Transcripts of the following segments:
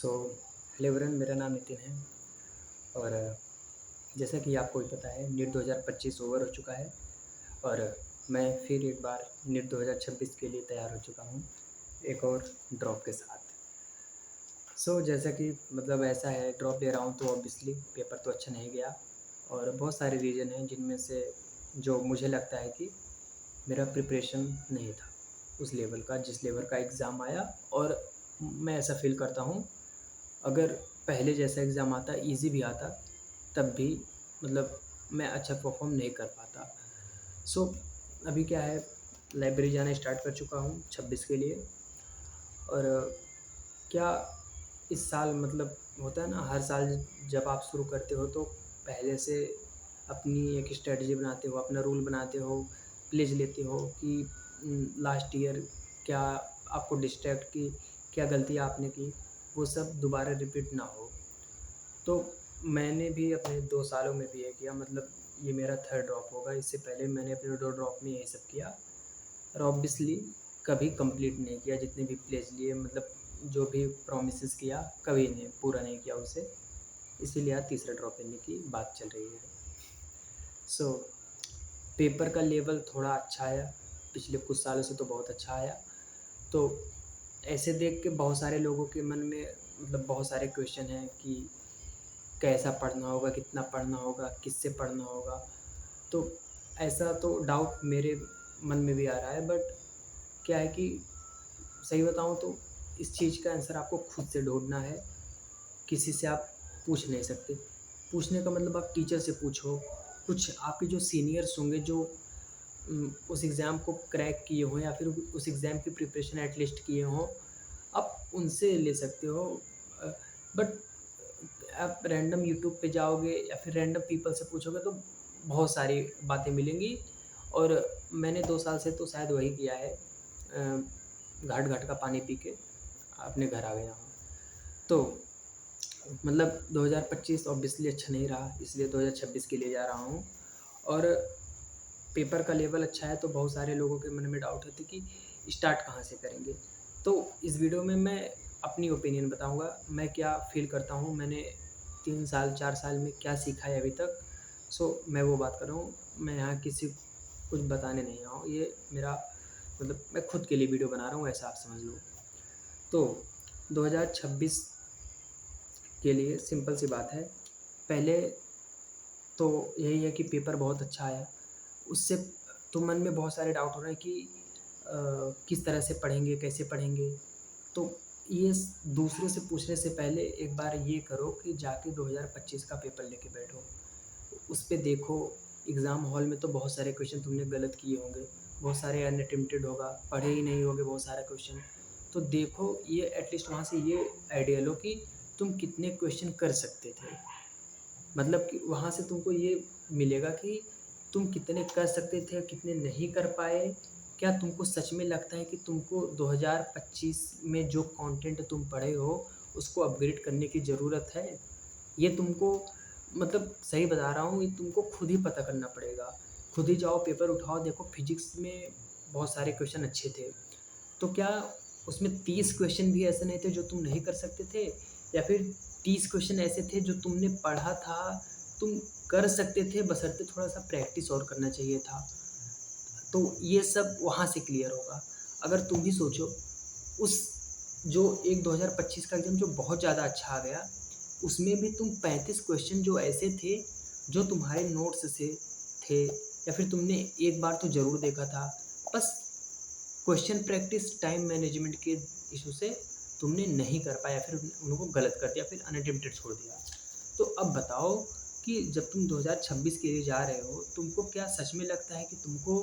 So hello everyone, मेरा नाम नितिन है। और जैसा कि आपको भी पता है, नीट 2025 ओवर हो चुका है। और मैं फिर एक बार नीट 2026 के लिए तैयार हो चुका हूँ, एक और ड्रॉप के साथ। जैसा कि मतलब ऐसा है, ड्रॉप ले रहा हूँ तो ऑब्वियसली पेपर तो अच्छा नहीं गया। और बहुत सारे रीज़न हैं जिनमें से जो मुझे लगता है कि मेरा प्रिपरेशन नहीं था उस लेवल का, जिस लेवल का एग्ज़ाम आया। और मैं ऐसा फ़ील करता हूँ, अगर पहले जैसा एग्ज़ाम आता, ईज़ी भी आता, तब भी मतलब मैं अच्छा परफ़ॉर्म नहीं कर पाता। सो अभी क्या है, लाइब्रेरी जाना स्टार्ट कर चुका हूँ 26 के लिए। और क्या इस साल मतलब होता है ना, हर साल जब आप शुरू करते हो तो पहले से अपनी एक स्ट्रैटेजी बनाते हो, अपना रूल बनाते हो, प्लेज़ लेते हो कि लास्ट ईयर क्या आपको डिस्ट्रैक्ट की, क्या गलतियाँ आपने की, वो सब दोबारा रिपीट ना हो। तो मैंने भी अपने 2 सालों में भी ये किया, मतलब ये मेरा 3rd ड्रॉप होगा। इससे पहले मैंने अपने 2 ड्रॉप में यही सब किया। और ऑब्वियसली कभी कंप्लीट नहीं किया, जितने भी प्लेज़ लिए, मतलब जो भी प्रॉमिसेस किया कभी नहीं पूरा नहीं किया उसे। इसीलिए आज तीसरा ड्रॉप लेने की बात चल रही है। सो पेपर का लेवल थोड़ा अच्छा आया, पिछले कुछ सालों से तो बहुत अच्छा आया। तो ऐसे देख के बहुत सारे लोगों के मन में मतलब बहुत सारे क्वेश्चन हैं कि कैसा पढ़ना होगा, कितना पढ़ना होगा, किससे पढ़ना होगा। तो ऐसा तो डाउट मेरे मन में भी आ रहा है, बट क्या है कि सही बताऊँ तो इस चीज़ का आंसर आपको खुद से ढूँढना है, किसी से आप पूछ नहीं सकते। पूछने का मतलब आप टीचर से पूछो, कुछ आपके जो सीनियर्स होंगे जो उस एग्ज़ाम को क्रैक किए हों या फिर उस एग्ज़ाम की प्रिपरेशन एटलीस्ट किए हों, आप उनसे ले सकते हो। अ, बट आप रैंडम यूट्यूब पे जाओगे या फिर रैंडम पीपल से पूछोगे तो बहुत सारी बातें मिलेंगी। और मैंने 2 साल से तो शायद वही किया है, घाट-घाट का पानी पी के अपने घर आ गया हूँ। तो मतलब 2025 ऑब्वियसली अच्छा नहीं रहा, इसलिए 2026 के लिए जा रहा हूँ। और पेपर का लेवल अच्छा है तो बहुत सारे लोगों के मन में डाउट होती कि स्टार्ट कहाँ से करेंगे। तो इस वीडियो में मैं अपनी ओपिनियन बताऊँगा, मैं क्या फ़ील करता हूँ, मैंने 3 साल 4 साल में क्या सीखा है अभी तक। मैं वो बात कर रहा हूँ, मैं यहाँ किसी को कुछ बताने नहीं आया हूँ। ये मेरा मतलब मैं खुद के लिए वीडियो बना रहा हूँ, ऐसा आप समझ लो। तो 2026 के लिए सिंपल सी बात है, पहले तो यही है कि पेपर बहुत अच्छा आया। उससे तो मन में बहुत सारे डाउट हो रहे हैं कि किस तरह से पढ़ेंगे, कैसे पढ़ेंगे? तो ये स दूसरों से पूछने से पहले एक बार ये करो कि जाके 2025 का पेपर लेके बैठो। उस पे देखो, एग्ज़ाम हॉल में तो बहुत सारे क्वेश्चन तुमने गलत किए होंगे, बहुत सारे अनअटेम्प्टेड होगा, पढ़े ही नहीं होगे बहुत सारा क्वेश्चन। तो देखो, ये एटलीस्ट वहाँ से ये आइडिया लो कि तुम कितने क्वेश्चन कर सकते थे। मतलब कि वहाँ से तुमको ये मिलेगा कि तुम कितने कर सकते थे और कितने नहीं कर पाए। क्या तुमको सच में लगता है कि तुमको 2025 में जो कंटेंट तुम पढ़े हो, उसको अपग्रेड करने की ज़रूरत है? ये तुमको मतलब सही बता रहा हूँ, ये तुमको खुद ही पता करना पड़ेगा। खुद ही जाओ, पेपर उठाओ, देखो फिज़िक्स में बहुत सारे क्वेश्चन अच्छे थे। तो क्या उसमें 30 क्वेश्चन भी ऐसे नहीं थे जो तुम नहीं कर सकते थे? या फिर 30 क्वेश्चन ऐसे थे जो तुमने पढ़ा था, तुम कर सकते थे, बशर्ते थोड़ा-सा प्रैक्टिस और करना चाहिए था। तो ये सब वहाँ से क्लियर होगा। अगर तुम भी सोचो, उस जो एक 2025 का एग्ज़ाम जो बहुत ज़्यादा अच्छा आ गया, उसमें भी तुम 35 क्वेश्चन जो ऐसे थे, जो तुम्हारे नोट्स से थे या फिर तुमने एक बार तो ज़रूर देखा था। बस क्वेश्चन प्रैक्टिस टाइम मैनेजमेंट के इश्यू से तुमने नहीं कर पाया, फिर उनको गलत कर दिया, फिर अनअटेम्प्टेड छोड़ दिया। तो अब बताओ कि जब तुम 2026 के लिए जा रहे हो, तुमको क्या सच में लगता है कि तुमको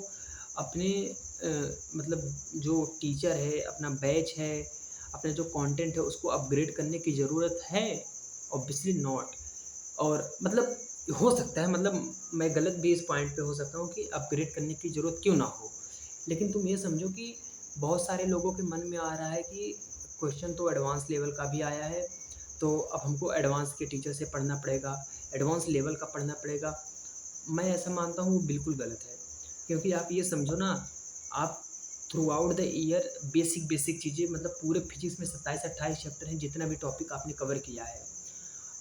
अपने मतलब जो टीचर है, अपना बैच है, अपना जो कंटेंट है, उसको अपग्रेड करने की ज़रूरत है? Obviously not. और मतलब हो सकता है, मतलब मैं गलत भी इस पॉइंट पे हो सकता हूँ कि अपग्रेड करने की ज़रूरत क्यों ना हो। लेकिन तुम ये समझो कि बहुत सारे लोगों के मन में आ रहा है कि क्वेश्चन तो एडवांस लेवल का भी आया है, तो अब हमको एडवांस के टीचर से पढ़ना पड़ेगा, एडवांस लेवल का पढ़ना पड़ेगा। मैं ऐसा मानता हूँ वो बिल्कुल गलत है। क्योंकि आप ये समझो ना, आप through out the year basic basic चीज़ें, मतलब पूरे फिजिक्स में 27-28 चैप्टर हैं, जितना भी टॉपिक आपने कवर किया है।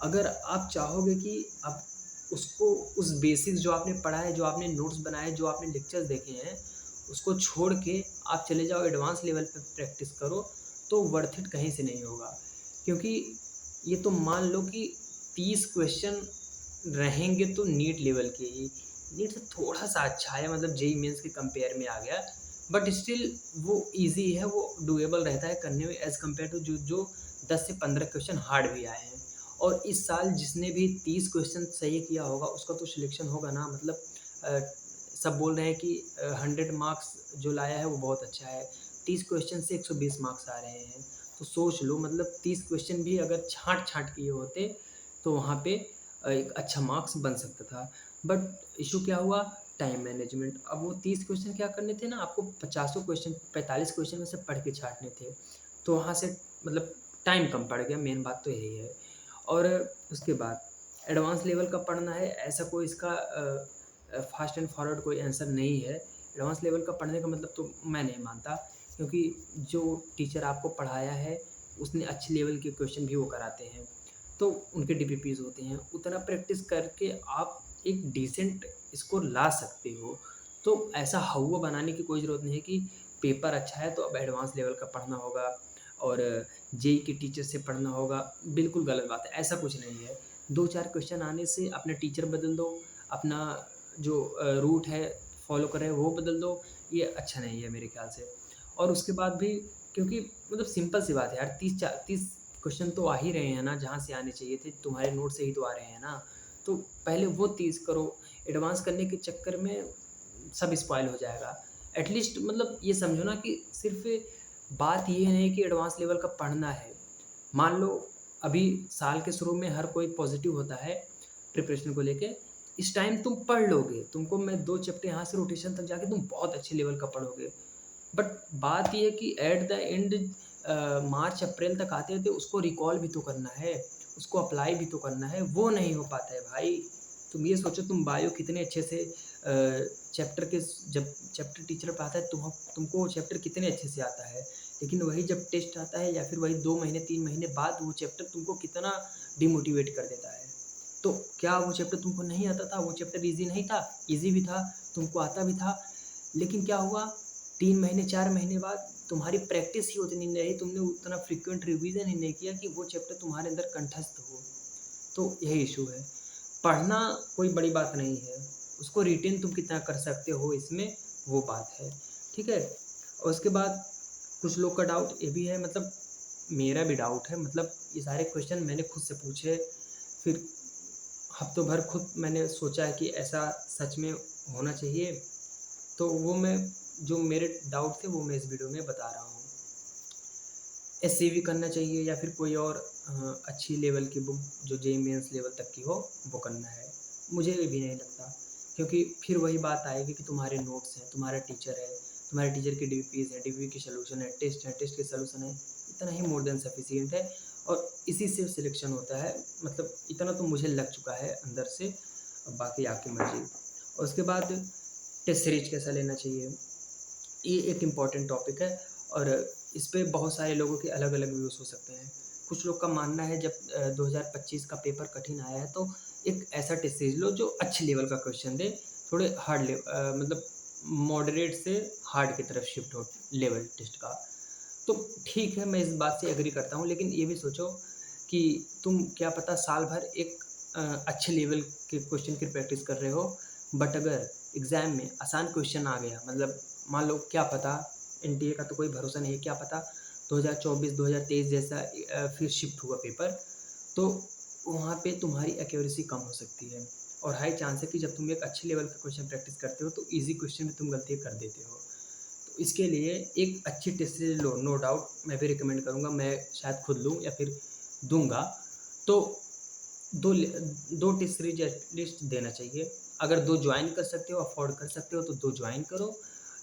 अगर आप चाहोगे कि आप उसको, उस बेसिक्स जो आपने पढ़ा है, जो आपने नोट्स बनाए, जो आपने लेक्चर्स देखे हैं, उसको छोड़ के आप चले जाओ एडवांस लेवल पे प्रैक्टिस करो, तो वर्थ इट कहीं से नहीं होगा। क्योंकि ये तो मान लो कि 30 क्वेश्चन रहेंगे तो नीट लेवल के ही, नीट से थोड़ा-सा अच्छा है, मतलब जेईई मेंस के कंपेयर में आ गया, बट स्टिल वो ईज़ी है, वो डूएबल रहता है करने में एज़ कम्पेयर टू जो 10 से 15 क्वेश्चन हार्ड भी आए हैं। और इस साल जिसने भी 30 क्वेश्चन सही किया होगा उसका तो सिलेक्शन होगा ना, मतलब अ, सब बोल रहे हैं कि 100 मार्क्स जो लाया है वो बहुत अच्छा है, 30 क्वेश्चन से 120 मार्क्स आ रहे हैं। तो सोच लो, मतलब 30 क्वेश्चन भी अगर छाँट-छाँट किए होते तो वहाँ पे एक अच्छा मार्क्स बन सकता था। बट इश्यू क्या हुआ? Time management. अब वो 30 क्वेश्चन क्या करने थे ना, आपको पचासों क्वेश्चन, 45 क्वेश्चन में से पढ़ के छाँटने थे। तो वहाँ से मतलब टाइम कम पड़ गया, मेन बात तो यही है। और उसके बाद एडवांस लेवल का पढ़ना है, ऐसा कोई इसका फ़ास्ट एंड फॉरवर्ड कोई आंसर नहीं है। एडवांस लेवल का पढ़ने का मतलब तो मैं नहीं मानता, क्योंकि जो टीचर आपको पढ़ाया है, उसने अच्छे लेवल के क्वेश्चन भी वो कराते हैं, तो उनके डीपीपीज़ होते हैं। उतना प्रैक्टिस करके आप एक डिसेंट स्कोर ला सकते हो। तो ऐसा हौवा बनाने की कोई ज़रूरत नहीं है कि पेपर अच्छा है तो अब एडवांस लेवल का पढ़ना होगा और जेईई के टीचर से पढ़ना होगा, बिल्कुल गलत बात है, ऐसा कुछ नहीं है। 2-4 क्वेश्चन आने से अपना टीचर बदल दो, अपना जो रूट है फ़ॉलो कर रहे हो वो बदल दो, ये अच्छा नहीं है मेरे ख़्याल से। और उसके बाद भी, क्योंकि मतलब सिंपल सी बात है यार, 30 क्वेश्चन तो आ ही रहे हैं ना, जहाँ से आने चाहिए थे, तुम्हारे नोट से ही तो आ रहे हैं ना। तो पहले वो 30 करो, एडवांस करने के चक्कर में सब स्पॉइल हो जाएगा। एटलीस्ट मतलब ये समझो ना कि सिर्फ़ बात ये नहीं कि एडवांस लेवल का पढ़ना है। मान लो अभी साल के शुरू में हर कोई पॉज़िटिव होता है प्रिपरेशन को लेके। इस टाइम तुम पढ़ लोगे, तुमको मैं 2 चैप्टर यहाँ से रोटेशन तक जाके तुम बहुत अच्छे लेवल का पढ़ोगे। बट बात ये है कि एट द एंड मार्च अप्रैल तक आते-आते उसको रिकॉल भी तो करना है, उसको अप्लाई भी तो करना है, वो नहीं हो पाता है भाई। तुम ये सोचो, तुम बायो कितने अच्छे से चैप्टर के जब चैप्टर टीचर पढ़ाता है तुमको वो चैप्टर कितने अच्छे से आता है, लेकिन वही जब टेस्ट आता है या फिर वही 2 महीने 3 महीने बाद वो चैप्टर तुमको कितना डिमोटिवेट कर देता है। तो क्या वो चैप्टर तुमको नहीं आता था? वो चैप्टर ईज़ी नहीं था? ईज़ी भी था, तुमको आता भी था, लेकिन क्या हुआ, 3 महीने 4 महीने बाद तुम्हारी प्रैक्टिस ही उतनी नहीं रही, तुमने उतना फ्रीक्वेंट रिवीज़न ही नहीं किया कि वो चैप्टर तुम्हारे अंदर कंठस्थ हो। तो यही इश्यू है। पढ़ना कोई बड़ी बात नहीं है, उसको रिटेन तुम कितना कर सकते हो इसमें, वो बात है, ठीक है? और उसके बाद कुछ लोग का डाउट ये भी है, मतलब मेरा भी डाउट है, मतलब ये सारे क्वेश्चन मैंने खुद से पूछे, फिर हफ्तों भर खुद मैंने सोचा है कि ऐसा सच में होना चाहिए, तो वो मैं, जो मेरे डाउट थे वो मैं इस वीडियो में बता रहा हूँ। एससीवी करना चाहिए या फिर कोई और अच्छी लेवल की बुक जो जेईई मेंस लेवल तक की हो, वो करना है। मुझे भी नहीं लगता, क्योंकि फिर वही बात आएगी कि तुम्हारे नोट्स हैं, तुम्हारा टीचर है, तुम्हारे टीचर के डीपीपीज़ हैं, डीपीपी के सॉल्यूशन है, टेस्ट के सॉल्यूशन है, इतना ही मोर देन सफिशिएंट है और इसी से सिलेक्शन होता है। मतलब इतना तो मुझे लग चुका है अंदर से, अब बाकी आपकी मर्ज़ी। और उसके बाद टेस्ट सीरीज कैसा लेना चाहिए, ये एक इम्पॉर्टेंट टॉपिक है और इस पे बहुत सारे लोगों के अलग-अलग व्यूज़ हो सकते हैं। कुछ लोग का मानना है जब 2025 का पेपर कठिन आया है तो एक ऐसा टेस्ट सीरीज़ लो जो अच्छे लेवल का क्वेश्चन दे, थोड़े मतलब मॉडरेट से हार्ड की तरफ शिफ्ट हो लेवल टेस्ट का। तो ठीक है, मैं इस बात से एग्री करता हूँ, लेकिन ये भी सोचो कि तुम क्या पता साल भर एक अच्छे लेवल के क्वेश्चन की प्रैक्टिस कर रहे हो, बट अगर एग्ज़ाम में आसान क्वेश्चन आ गया, मतलब मान लो क्या पता, एनटीए का तो कोई भरोसा नहीं है, क्या पता 2024 2023 जैसा फिर शिफ्ट हुआ पेपर, तो वहाँ पे तुम्हारी एक्यूरेसी कम हो सकती है और हाई चांस है कि जब तुम एक अच्छे लेवल का क्वेश्चन प्रैक्टिस करते हो तो ईज़ी क्वेश्चन में तुम गलतियाँ कर देते हो। तो इसके लिए एक अच्छी टेस्ट सीरीज़ लो, नो डाउट मैं भी रिकमेंड करूँगा, मैं शायद खुद लूँ या फिर दूँगा। तो 2 टेस्ट सीरीज़ एटलीस्ट देना चाहिए। अगर 2 जॉइन कर सकते हो, अफ़ोर्ड कर सकते हो तो 2 जॉइन करो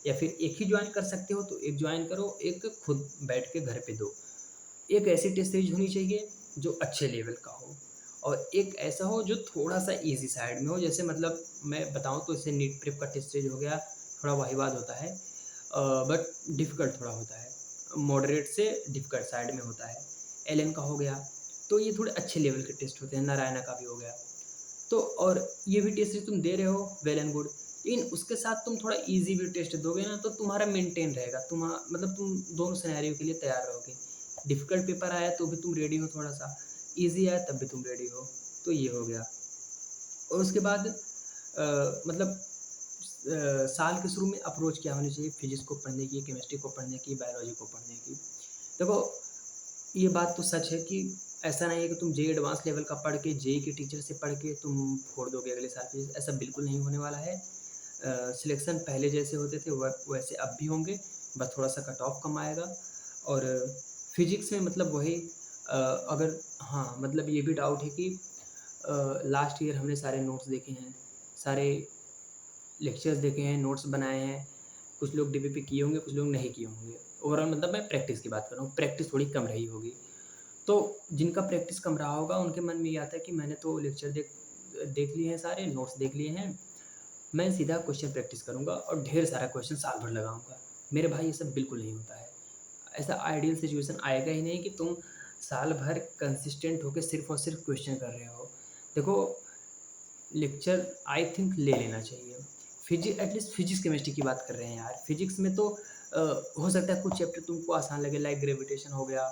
या फिर 1 ही जॉइन कर सकते हो तो 1 जॉइन करो, 1 खुद बैठ के घर पे दो। एक ऐसी टेस्ट सीरीज़ होनी चाहिए जो अच्छे लेवल का हो और एक ऐसा हो जो थोड़ा-सा ईज़ी साइड में हो। जैसे मतलब मैं बताऊँ तो जैसे नीट प्रेप का टेस्ट सीरीज़ हो गया, थोड़ा वाहिवाद होता है बट डिफ़िकल्ट थोड़ा होता है, मॉडरेट से डिफ़िकल्ट साइड में होता है। एलएन का हो गया, तो ये थोड़े अच्छे लेवल के टेस्ट होते हैं, नारायणा का भी हो गया। तो और ये भी टेस्ट जो तुम दे रहे हो वेल एंड गुड, लेकिन उसके साथ तुम थोड़ा ईज़ी भी टेस्ट दोगे ना तो तुम्हारा मेंटेन रहेगा, मतलब तुम दोनों सिनेरियो के लिए तैयार रहोगे। डिफ़िकल्ट पेपर आया तो भी तुम रेडी हो थोड़ा-सा, ईज़ी आया तब भी तुम रेडी हो, तो ये हो गया। और उसके बाद मतलब साल के शुरू में अप्रोच क्या होनी चाहिए फिज़िक्स को पढ़ने की, केमिस्ट्री को पढ़ने की, बायोलॉजी को पढ़ने की। देखो, ये बात तो सच है कि ऐसा नहीं है कि तुम जेईई एडवांस लेवल का पढ़ के जेईई के टीचर से पढ़ के तुम फोड़ दोगे अगले साल फिज़िक्स, ऐसा बिल्कुल नहीं होने वाला है। सिलेक्शन पहले जैसे होते थे वैसे अब भी होंगे, बस थोड़ा-सा कट ऑफ कम आएगा। और फिज़िक्स में मतलब वही अगर हाँ, मतलब ये भी डाउट है कि लास्ट ईयर हमने सारे नोट्स देखे हैं, सारे लेक्चर्स देखे हैं, नोट्स बनाए हैं, कुछ लोग डीपीपी किए होंगे, कुछ लोग नहीं किए होंगे। ओवरऑल मतलब मैं प्रैक्टिस की बात कर रहा हूँ, प्रैक्टिस थोड़ी कम रही होगी। तो जिनका प्रैक्टिस कम रहा होगा, उनके मन में ये आता है कि मैंने तो लेक्चर देख लिए हैं सारे, नोट्स देख लिए हैं, मैं सीधा क्वेश्चन प्रैक्टिस करूँगा और ढेर सारा क्वेश्चन साल भर लगाऊँगा। मेरे भाई ये सब बिल्कुल नहीं होता है। ऐसा आइडियल सिचुएशन आएगा ही नहीं कि तुम साल भर कंसिस्टेंट होके सिर्फ़ और सिर्फ़ क्वेश्चन कर रहे हो। देखो, लेक्चर आई थिंक ले लेना चाहिए। एटलीस्ट फिज़िक्स केमिस्ट्री की बात कर रहे हैं यार। फिज़िक्स में तो हो सकता है कुछ चैप्टर तुमको आसान लगे, लाइक ग्रेविटेशन हो गया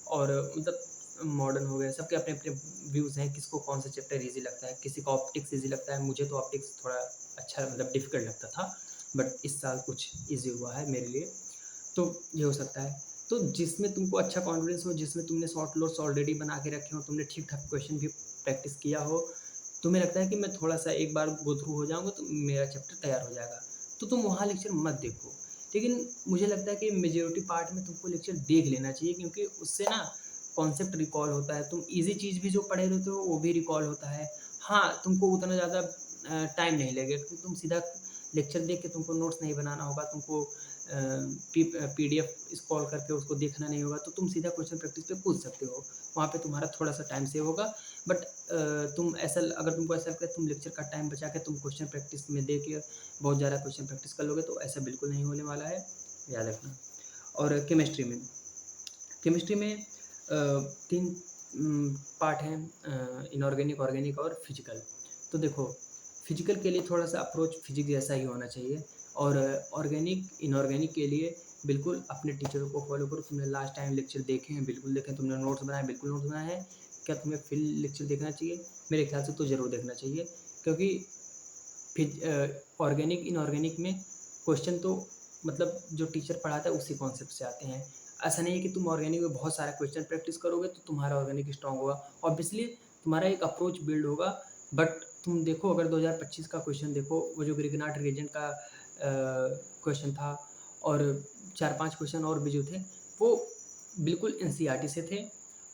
और मतलब मॉडर्न हो गया। सबके अपने-अपने व्यूज़ हैं, किसको कौन सा चैप्टर ईज़ी लगता है, किसी को ऑप्टिक्स ईज़ी लगता है। मुझे तो ऑप्टिक्स थोड़ा अच्छा मतलब डिफ़िकल्ट लगता था, बट इस साल कुछ ईज़ी हुआ है मेरे लिए, तो ये हो सकता है। तो जिसमें तुमको अच्छा कॉन्फिडेंस हो, जिसमें तुमने शॉर्ट नोट्स ऑलरेडी बना के रखे हों, तुमने ठीक-ठाक क्वेश्चन भी प्रैक्टिस किया हो, तुम्हें लगता है कि मैं थोड़ा-सा एक बार गो थ्रू हो जाऊँगा तो मेरा चैप्टर तैयार हो जाएगा, तो तुम वहाँ लेक्चर मत देखो। लेकिन मुझे लगता है कि मेजॉरिटी पार्ट में तुमको लेक्चर देख लेना चाहिए, क्योंकि उससे ना कॉन्सेप्ट रिकॉल होता है। तुम ईज़ी चीज़ भी जो पढ़े रहते हो वो भी रिकॉल होता है। हाँ, तुमको उतना ज़्यादा टाइम नहीं लगेगा, क्योंकि तुम सीधा लेक्चर देख के तुमको नोट्स नहीं बनाना होगा, तुमको पीडीएफ स्क्रॉल करके उसको देखना नहीं होगा, तो तुम सीधा क्वेश्चन प्रैक्टिस पे कूद सकते हो। वहाँ पे तुम्हारा थोड़ा-सा टाइम सेव होगा, बट अगर तुमको ऐसा लगता है तुम लेक्चर का टाइम बचा के तुम क्वेश्चन प्रैक्टिस में दे के बहुत ज़्यादा क्वेश्चन प्रैक्टिस कर लोगे, तो ऐसा बिल्कुल नहीं होने वाला है, याद रखना। और केमिस्ट्री में 3 पार्ट हैं, इनऑर्गेनिक, ऑर्गेनिक और फिज़िकल। तो देखो, फिज़िकल के लिए थोड़ा-सा अप्रोच फिज़िक्स जैसा ही होना चाहिए, और ऑर्गेनिक, इनऑर्गेनिक के लिए बिल्कुल अपने टीचरों को फ़ॉलो करो। तुमने लास्ट टाइम लेक्चर देखे हैं, बिल्कुल देखें। तुमने नोट्स बनाए, बिल्कुल नोट्स बनाए हैं। क्या तुम्हें फिर लेक्चर देखना चाहिए? मेरे ख़्याल से तो ज़रूर देखना चाहिए, क्योंकि ऑर्गेनिक, इनऑर्गेनिक में क्वेश्चन तो मतलब जो टीचर पढ़ाता है उसी कॉन्सेप्ट से आते हैं। ऐसा नहीं है कि तुम ऑर्गेनिक में बहुत सारा क्वेश्चन प्रैक्टिस करोगे तो तुम्हारा ऑर्गेनिक स्ट्रॉन्ग होगा। ऑब्वियसली तुम्हारा एक अप्रोच बिल्ड होगा, बट तुम देखो, अगर 2025 का क्वेश्चन देखो, वो जो ग्रिगनाट रिएजेंट का क्वेश्चन था, और 4-5 क्वेश्चन और भी जो थे, वो बिल्कुल एनसीईआरटी से थे,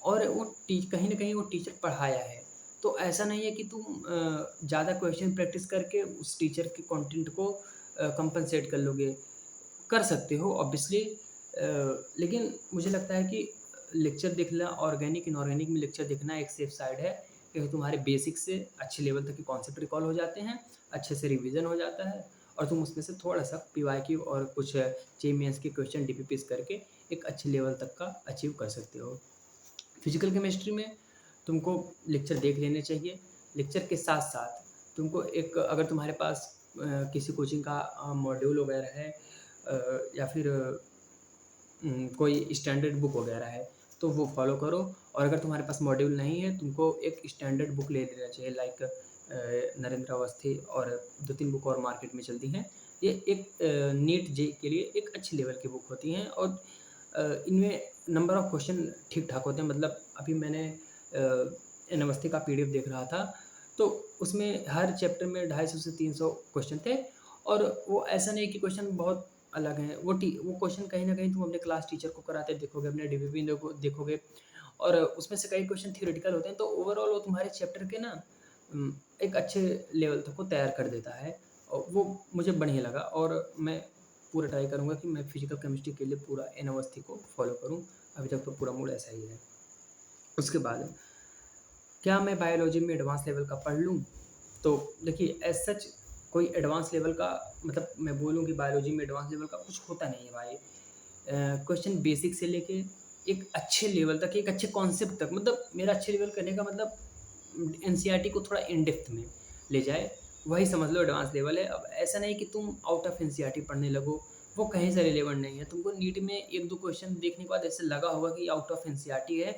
और वो टी कहीं न कहीं वो टीचर पढ़ाया है। तो ऐसा नहीं है कि तुम ज़्यादा क्वेश्चन प्रैक्टिस करके उस टीचर के कंटेंट को कंपनसेट कर लोगे। कर सकते हो ऑब्वियसली, लेकिन मुझे लगता है कि लेक्चर देखना, ऑर्गेनिक, इनऑर्गेनिक में लेक्चर देखना एक सेफ साइड है, क्योंकि तुम्हारे बेसिक से अच्छे लेवल तक के कॉन्सेप्ट रिकॉल हो जाते हैं, अच्छे से रिवीजन हो जाता है, और तुम उसमें से थोड़ा-सा पीवाईक्यू और कुछ जेईई मेंस के क्वेश्चन डीपीपीएस करके एक अच्छे लेवल तक का अचीव कर सकते हो। फिजिकल केमिस्ट्री में तुमको लेक्चर देख लेने चाहिए। लेक्चर के साथ-साथ तुमको एक, अगर तुम्हारे पास किसी कोचिंग का मॉड्यूल वगैरह है, या फिर कोई स्टैंडर्ड बुक वगैरह है, तो वो फ़ॉलो करो। और अगर तुम्हारे पास मॉड्यूल नहीं है, तुमको एक स्टैंडर्ड बुक ले लेना चाहिए, लाइक नरेंद्र अवस्थी, और 2-3 बुक और मार्केट में चलती हैं। ये एक नीट जेईई के लिए एक अच्छी लेवल की बुक होती हैं, और इनमें नंबर ऑफ क्वेश्चन ठीक-ठाक होते हैं। मतलब अभी मैंने एन अवस्थी का पीडीएफ देख रहा था, तो उसमें हर चैप्टर में 250 से 300 क्वेश्चन थे, और वो ऐसा नहीं कि क्वेश्चन बहुत अलग हैं। वो क्वेश्चन कहीं न कहीं तुम अपने क्लास टीचर को कराते देखोगे, अपने डीपीपी देखोगे, और उसमें से कई क्वेश्चन थ्योरेटिकल होते हैं, तो ओवरऑल वो तुम्हारे चैप्टर के ना एक अच्छे लेवल तक को तैयार कर देता है, और वो मुझे बढ़िया लगा, और मैं पूरा ट्राई करूँगा कि मैं फिज़िकल केमिस्ट्री के लिए पूरा एन अवस्थी को फ़ॉलो करूँ। अभी तक तो पूरा मूड ऐसा ही है। उसके बाद क्या मैं बायोलॉजी में एडवांस लेवल का पढ़ लूँ? तो देखिए, एज़ सच कोई एडवांस लेवल का मतलब मैं बोलूँ कि बायोलॉजी में एडवांस लेवल का कुछ होता नहीं है भाई। क्वेश्चन बेसिक से लेके एक अच्छे लेवल तक, एक अच्छे कॉन्सेप्ट तक, मतलब मेरा अच्छे लेवल करने का मतलब एनसीईआरटी को थोड़ा इन डेप्थ में ले जाए, वही समझ लो एडवांस लेवल है। अब ऐसा नहीं कि तुम आउट ऑफ एनसीईआरटी पढ़ने लगो, वो कहीं से रिलेवेंट नहीं है। तुमको नीट में 1-2 क्वेश्चन देखने के बाद ऐसे लगा होगा कि आउट ऑफ एनसीईआरटी है,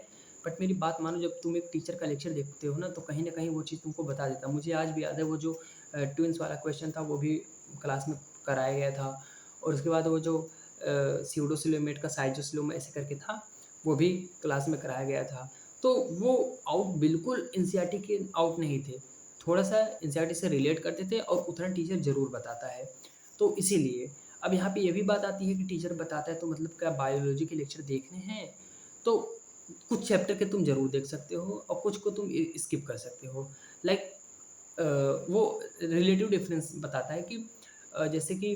बट मेरी बात मानो, जब तुम एक टीचर का लेक्चर देखते हो ना, तो कहीं न कहीं वो चीज़ तुमको बता देता है। मुझे आज भी याद है वो जो ट्विन्स वाला क्वेश्चन था, वो भी क्लास में कराया गया था, और उसके बाद वो जो स्यूडोसिलोमेट का साइज़ोसिलोम ऐसे करके था, वो भी क्लास में कराया गया था। तो वो आउट बिल्कुल एनसीईआरटी के आउट नहीं थे, थोड़ा-सा एनसीईआरटी से रिलेट करते थे, और उतना टीचर ज़रूर बताता है। तो इसीलिए अब यहाँ पे ये भी बात आती है कि टीचर बताता है तो मतलब क्या बायोलॉजी के लेक्चर देखने हैं? तो कुछ चैप्टर के तुम ज़रूर देख सकते हो और कुछ को तुम स्किप कर सकते हो। लाइक वो रिलेटिव डिफरेंस बताता है कि जैसे कि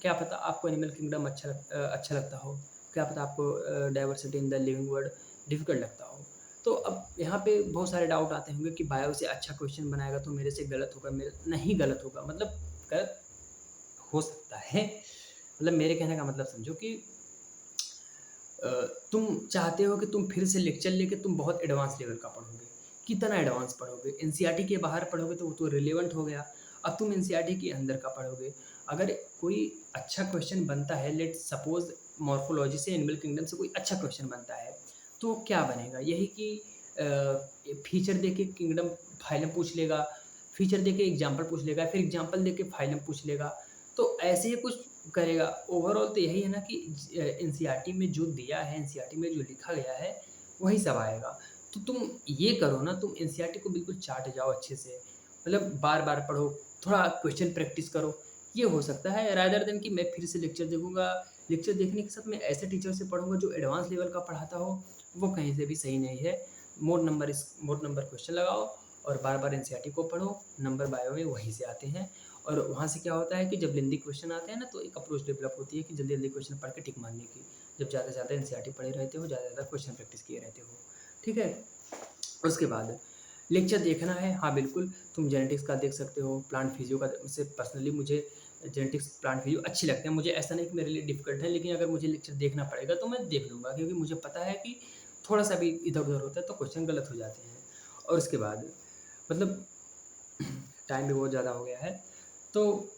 क्या पता आपको एनिमल किंगडम अच्छा लगता हो, क्या पता आपको diversity in the living world difficult लगता हो। तो अब यहाँ पे बहुत सारे डाउट आते होंगे कि बायो से अच्छा क्वेश्चन बनाएगा तो मेरे से गलत होगा, मेरे नहीं गलत होगा, मतलब गलत हो सकता है। मतलब मेरे कहने का मतलब समझो कि अ, तुम चाहते हो कि तुम फिर से लेक्चर लेके तुम बहुत एडवांस लेवल का पढ़ोगे। कितना एडवांस पढ़ोगे? एनसीईआरटी के बाहर पढ़ोगे तो वो तो रिलेवेंट हो गया। अब तुम एनसीईआरटी के अंदर का पढ़ोगे। अगर कोई अच्छा क्वेश्चन बनता है, लेट्स सपोज़ मॉर्फोलॉजी से एनिमल किंगडम से कोई अच्छा क्वेश्चन बनता है, तो वो क्या बनेगा? यही कि अ, फीचर देके किंगडम फाइलम पूछ लेगा, फीचर देके एग्ज़ाम्पल पूछ लेगा, फिर एग्ज़ाम्पल देके फाइलम पूछ लेगा। तो ऐसे ही कुछ करेगा। ओवरऑल तो यही है ना कि एनसीईआरटी में जो दिया है, एनसीईआरटी में जो लिखा गया है, वही सब आएगा। तो तुम ये करो ना, तुम एनसीईआरटी को बिल्कुल चाट जाओ अच्छे से। मतलब बार-बार पढ़ो, थोड़ा क्वेश्चन प्रैक्टिस करो। ये हो सकता है रादर देन कि मैं फिर से लेक्चर देखूँगा। लेक्चर देखने के साथ मैं ऐसे टीचर से पढ़ूँगा जो एडवांस लेवल का पढ़ाता हो, वो कहीं से भी सही नहीं है। मोर नंबर क्वेश्चन लगाओ और बार-बार एनसीईआरटी को पढ़ो। नंबर बायो में वहीं से आते हैं। और वहाँ से क्या होता है कि जब लेंदी क्वेश्चन आते हैं ना, तो एक अप्रोच डेवलप होती है कि जल्दी-जल्दी क्वेश्चन पढ़ के टिक मारने की। जब ज़्यादा से ज़्यादा एनसीईआरटी पढ़े रहते हो, ज़्यादा से ज़्यादा क्वेश्चन प्रैक्टिस किए रहते हो। ठीक है? उसके बाद लेक्चर देखना है, हाँ बिल्कुल, तुम जेनेटिक्स का देख सकते हो, प्लांट फिजियो का। वैसे पर्सनली मुझे जेनेटिक्स, प्लांट फिजियो अच्छी लगते हैं। मुझे ऐसा नहीं कि मेरे लिए डिफ़िकल्ट है, लेकिन अगर मुझे लेक्चर देखना पड़ेगा तो मैं देख लूँगा, क्योंकि मुझे पता है कि थोड़ा-सा भी इधर-उधर होता है तो क्वेश्चन गलत हो जाते हैं। और उसके बाद मतलब टाइम भी बहुत ज़्यादा हो गया है, तो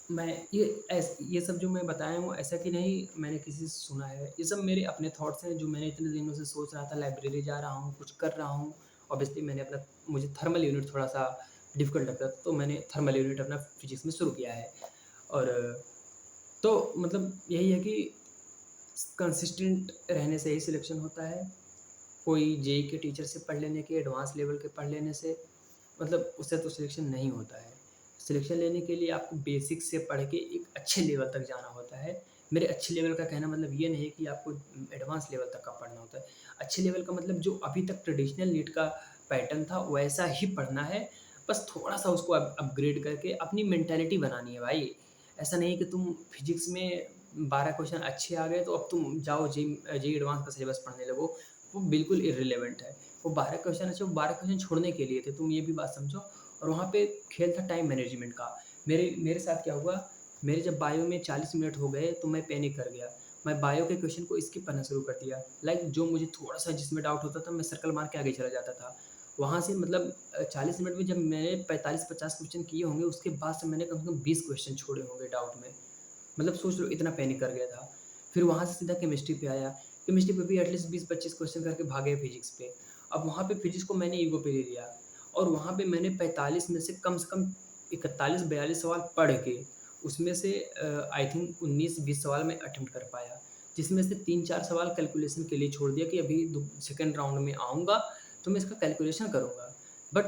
मैं ये सब जो मैं बताया हूँ, ऐसा कि नहीं मैंने किसी से सुना है। ये सब मेरे अपने थॉट्स हैं जो मैंने इतने दिनों से सोच रहा था। लाइब्रेरी जा रहा हूँ, कुछ कर रहा हूँ। ऑब्वियसली मैंने अपना मुझे थर्मल यूनिट थोड़ा-सा डिफ़िकल्ट लगता था, तो मैंने थर्मल यूनिट अपना फिज़िक्स में शुरू किया है। और तो मतलब यही है कि कंसिस्टेंट रहने से ही सिलेक्शन होता है। कोई जेईई के टीचर से पढ़ लेने के, एडवांस लेवल के पढ़ लेने से मतलब उससे तो सिलेक्शन नहीं होता है। सिलेक्शन लेने के लिए आपको बेसिक से पढ़ के एक अच्छे लेवल तक जाना होता है। मेरे अच्छे लेवल का कहना मतलब ये नहीं है कि आपको एडवांस लेवल तक का पढ़ना होता है। अच्छे लेवल का मतलब जो अभी तक ट्रेडिशनल नीट का पैटर्न था, वैसा ही पढ़ना है। बस थोड़ा-सा उसको अपग्रेड करके अपनी मेंटालिटी बनानी है भाई। ऐसा नहीं कि तुम फिज़िक्स में 12 क्वेश्चन अच्छे आ गए तो अब तुम जाओ जेईई एडवांस का सिलेबस पढ़ने लगो। वो बिल्कुल इर्रेलेवेंट है। वो 12 क्वेश्चन अच्छे, वो 12 क्वेश्चन छोड़ने के लिए थे, तुम ये भी बात समझो। और वहाँ पे खेल था टाइम मैनेजमेंट का। मेरे मेरे साथ क्या हुआ, मेरे जब बायो में 40 मिनट हो गए तो मैं पैनिक कर गया। मैं बायो के क्वेश्चन को स्किप करना शुरू कर दिया। लाइक जो मुझे थोड़ा-सा जिसमें डाउट होता था, मैं सर्कल मार के आगे चला जाता था। वहाँ से मतलब 40 मिनट में जब मैंने 45-50 क्वेश्चन किए होंगे, उसके बाद से मैंने कम से कम 20 क्वेश्चन छोड़े होंगे डाउट में। मतलब सोच लो इतना पैनिक कर गया था। फिर वहाँ से सीधा केमिस्ट्री पे आया। केमिस्ट्री पे भी एटलीस्ट 20-25 क्वेश्चन करके भागे फिज़िक्स पे। अब वहाँ पे फिज़िक्स को मैंने ईगो पे ले लिया, और वहाँ पे मैंने 45 में से कम 41-42 सवाल पढ़ के उसमें से आई थिंक 19-20 सवाल मैं अटेम्प्ट कर पाया। जिसमें से 3-4 सवाल कैलकुलेशन के लिए छोड़ दिया कि अभी सेकंड राउंड में आऊँगा तो मैं इसका कैलकुलेशन करूँगा। बट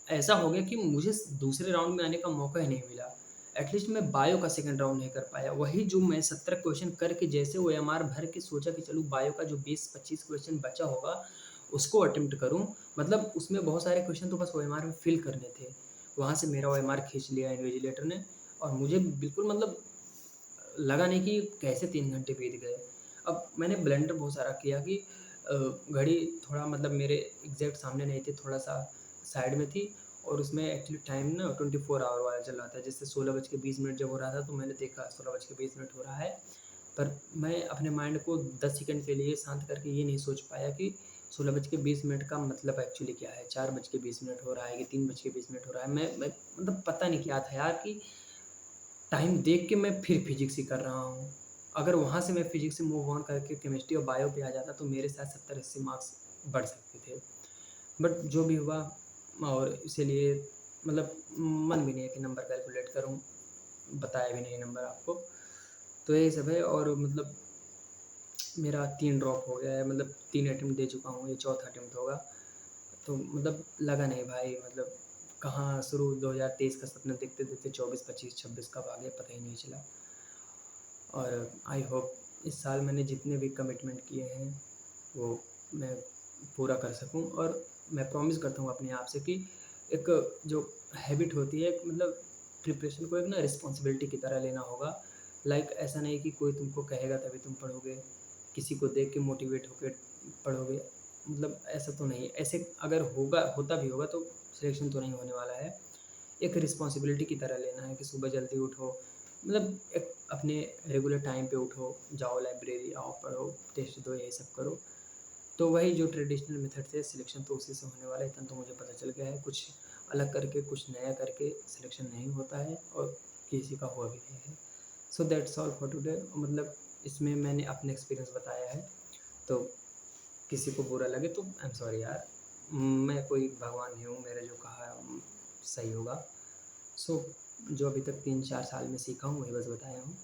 ऐसा हो गया कि मुझे दूसरे राउंड में आने का मौका ही नहीं मिला। एटलीस्ट मैं बायो का सेकंड राउंड नहीं कर पाया। वही जो मैं 70 क्वेश्चन करके जैसे ओएमआर भर के सोचा कि चलो बायो का जो 20-25 क्वेश्चन बचा होगा, उसको अटेम्प्ट करूँ। मतलब उसमें बहुत सारे क्वेश्चन तो बस ओएमआर में फिल करने थे। वहाँ से मेरा ओएमआर खींच लिया इन्विजिलेटर ने, और मुझे बिल्कुल मतलब लगा नहीं कि कैसे 3 घंटे बीत गए। अब मैंने ब्लंडर बहुत सारा किया कि घड़ी थोड़ा मतलब मेरे एग्ज़ैक्ट सामने नहीं थी, थोड़ा-सा साइड में थी, और उसमें एक्चुअली टाइम ना 24 आवर वाला चल रहा था। जैसे 16:20 जब हो रहा था तो मैंने देखा 16:20 हो रहा है, पर मैं अपने माइंड को 10 सेकंड के लिए शांत करके ये नहीं सोच पाया कि 16:20 का मतलब एक्चुअली क्या है, 4:20 हो रहा है कि 3:20 हो रहा है। मैं मतलब पता नहीं क्या था यार कि टाइम देख के मैं फिर फिज़िक्स ही कर रहा हूँ। अगर वहाँ से मैं फिज़िक्स से मूव ऑन करके केमिस्ट्री और बायो पे आ जाता तो मेरे शायद 70-80 मार्क्स बढ़ सकते थे। बट जो भी हुआ, और इसीलिए मतलब मन भी नहीं है कि नंबर कैलकुलेट करूँ, बताया भी नहीं नंबर आपको। तो यही सब है, और मतलब मेरा 3 ड्रॉप हो गया है, मतलब 3 अटेम्प्ट दे चुका हूँ, ये चौथा अटेम्प्ट होगा। तो मतलब लगा नहीं भाई, मतलब कहाँ शुरू 2023 का सपना देखते-देखते 24, 25, 26 कब आ गया पता ही नहीं चला। और आई होप इस साल मैंने जितने भी कमिटमेंट किए हैं वो मैं पूरा कर सकूँ, और मैं प्रॉमिस करता हूँ अपने आप से कि एक जो हैबिट होती है, एक मतलब प्रिपरेशन को एक ना रिस्पॉन्सिबिलिटी की तरह लेना होगा। लाइक ऐसा नहीं कि कोई तुमको कहेगा तभी तुम पढ़ोगे, किसी को देख के मोटिवेट होके पढ़ोगे, मतलब ऐसा तो नहीं है। ऐसे अगर होता भी होगा तो सिलेक्शन तो नहीं होने वाला है। एक रिस्पॉन्सिबिलिटी की तरह लेना है कि सुबह जल्दी उठो, मतलब एक अपने रेगुलर टाइम पे उठो, जाओ लाइब्रेरी, आओ पढ़ो, टेस्ट दो, यही सब करो। तो वही जो ट्रेडिशनल मेथड थे सिलेक्शन तो उसी से होने वाला है, इतना तो मुझे पता चल गया है। कुछ अलग करके, कुछ नया करके सिलेक्शन नहीं होता है, और किसी का हुआ भी नहीं है। So that's all for today. मतलब इसमें मैंने अपने एक्सपीरियंस बताया है, तो किसी को बुरा लगे तो आई एम सॉरी यार। मैं कोई भगवान नहीं हूँ, मेरा जो कहा सही होगा। सो जो अभी तक 3-4 साल में सीखा हूँ वही बस बताया हूँ।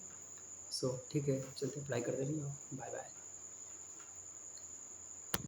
सो ठीक है, चलते अप्लाई करते रहिए। Bye bye.